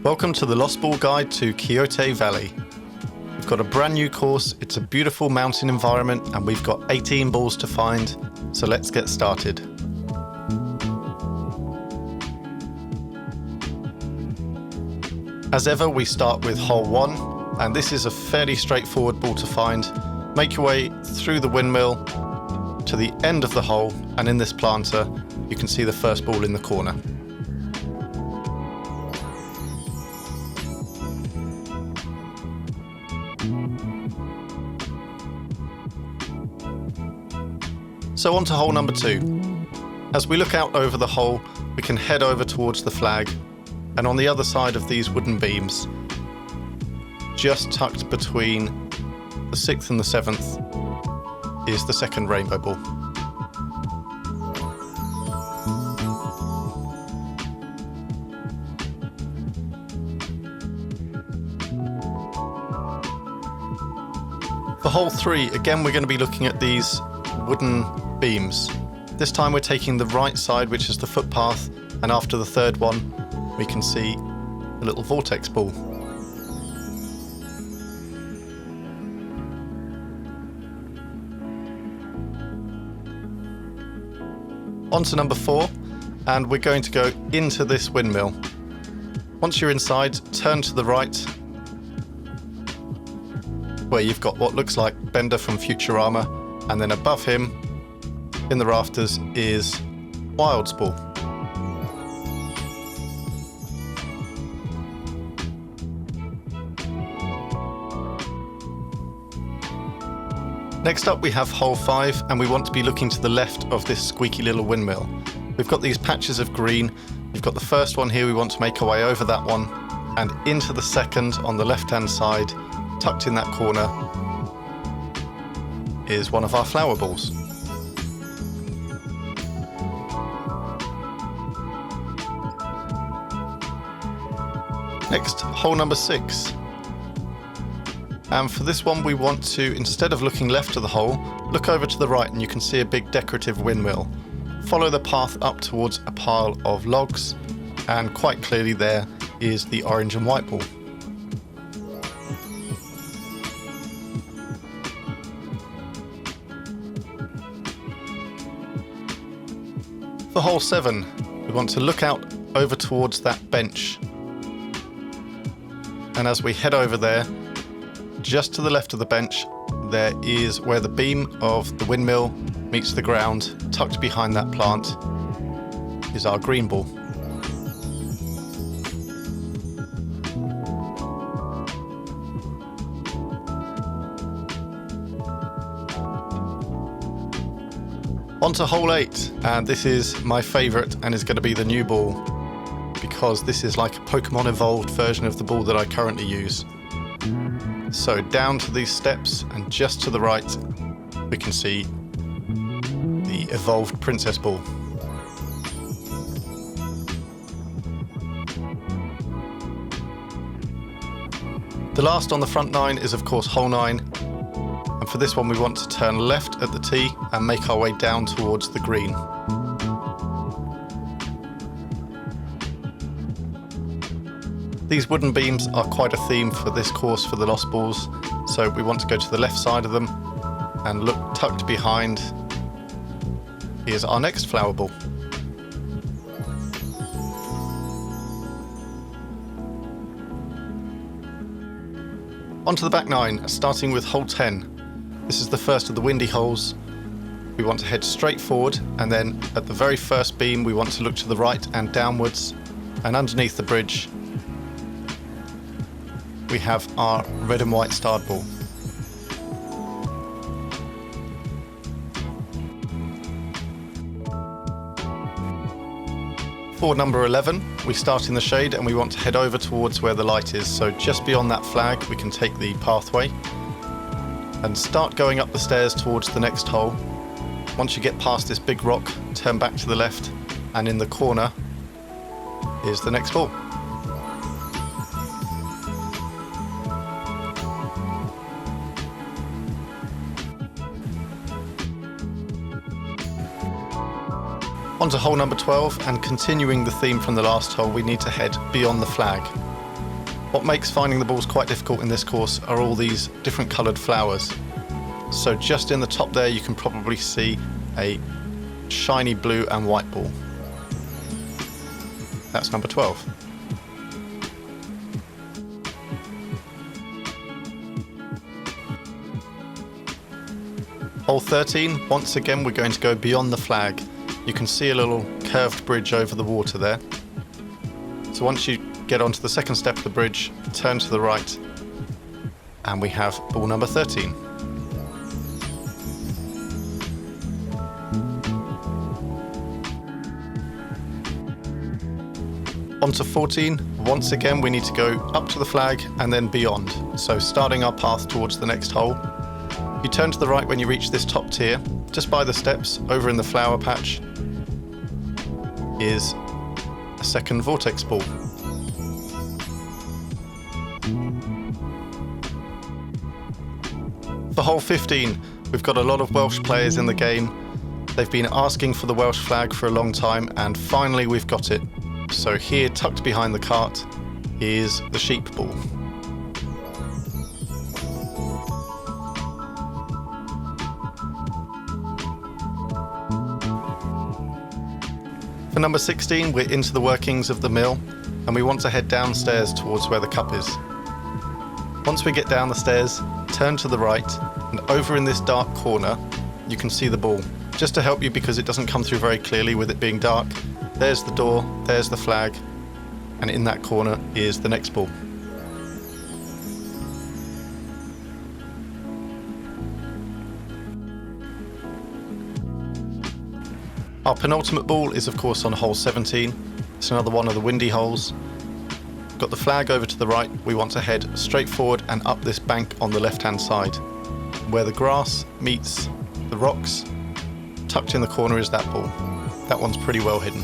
Welcome to the Lost Ball Guide to Quixote Valley. We've got a brand new course, it's a beautiful mountain environment, and we've got 18 balls to find, so let's get started. As ever, we start with hole 1, and this is a fairly straightforward ball to find. Make your way through the windmill to the end of the hole, and in this planter, you can see the first ball in the corner. So on to hole number 2. As we look out over the hole, we can head over towards the flag, and on the other side of these wooden beams, just tucked between the 6th and the 7th, is the second rainbow ball. For hole 3, again we're going to be looking at these wooden beams. This time we're taking the right side, which is the footpath, and after the third one we can see a little vortex ball. On to number 4, and we're going to go into this windmill. Once you're inside, turn to the right, where you've got what looks like Bender from Futurama, and then above him, in the rafters, is Wild's ball. Next up we have hole 5, and we want to be looking to the left of this squeaky little windmill. We've got these patches of green. We've got the first one here, we want to make our way over that one, and into the second on the left-hand side, tucked in that corner, is one of our flower balls. Next, hole number 6. And for this one we want to, instead of looking left of the hole, look over to the right and you can see a big decorative windmill. Follow the path up towards a pile of logs, and quite clearly there is the orange and white ball. For hole 7, we want to look out over towards that bench. And as we head over there, just to the left of the bench, there is where the beam of the windmill meets the ground. Tucked behind that plant is our green ball. On to hole 8, and this is my favourite and is going to be the new ball, because this is like a Pokemon evolved version of the ball that I currently use. So down to these steps, and just to the right we can see the evolved princess ball. The last on the front 9 is of course hole 9. And for this one we want to turn left at the tee and make our way down towards the green. These wooden beams are quite a theme for this course for the Lost Balls, so we want to go to the left side of them and look tucked behind. Here's our next flower ball. On to the back 9, starting with hole 10. This is the first of the windy holes. We want to head straight forward, and then at the very first beam we want to look to the right and downwards, and underneath the bridge we have our red and white starred ball. For number 11, we start in the shade and we want to head over towards where the light is, so just beyond that flag we can take the pathway and start going up the stairs towards the next hole. Once you get past this big rock, turn back to the left, and in the corner is the next ball. On to hole number 12, and continuing the theme from the last hole, we need to head beyond the flag. What makes finding the balls quite difficult in this course are all these different coloured flowers. So just in the top there you can probably see a shiny blue and white ball. That's number 12. Hole 13, once again we're going to go beyond the flag. You can see a little curved bridge over the water there. So once you get onto the second step of the bridge, turn to the right, and we have ball number 13. Onto 14, once again we need to go up to the flag and then beyond. So starting our path towards the next hole. You turn to the right when you reach this top tier. Just by the steps, over in the flower patch, is a second vortex ball. For hole 15, we've got a lot of Welsh players in the game. They've been asking for the Welsh flag for a long time, and finally we've got it. So here, tucked behind the cart, is the sheep ball. For number 16, we're into the workings of the mill, and we want to head downstairs towards where the cup is. Once we get down the stairs, turn to the right, and over in this dark corner, you can see the ball. Just to help you, because it doesn't come through very clearly with it being dark, there's the door, there's the flag, and in that corner is the next ball. Our penultimate ball is of course on hole 17. It's another one of the windy holes. Got the flag over to the right. We want to head straight forward and up this bank on the left hand side. Where the grass meets the rocks, tucked in the corner is that ball. That one's pretty well hidden.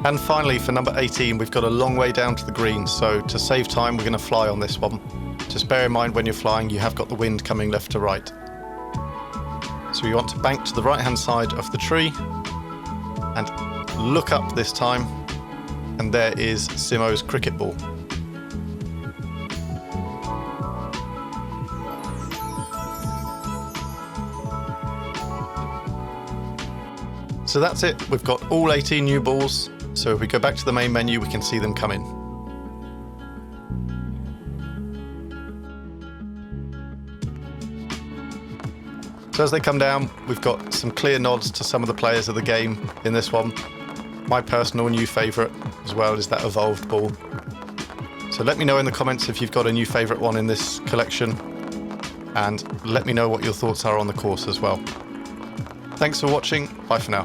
And finally, for number 18, we've got a long way down to the green, so to save time we're going to fly on this one. Just bear in mind when you're flying you have got the wind coming left to right. So we want to bank to the right hand side of the tree and look up this time, and there is Simo's cricket ball. So that's it, we've got all 18 new balls, so if we go back to the main menu we can see them come in. So as they come down, we've got some clear nods to some of the players of the game in this one. My personal new favourite as well is that evolved ball. So let me know in the comments if you've got a new favourite one in this collection, and let me know what your thoughts are on the course as well. Thanks for watching, bye for now.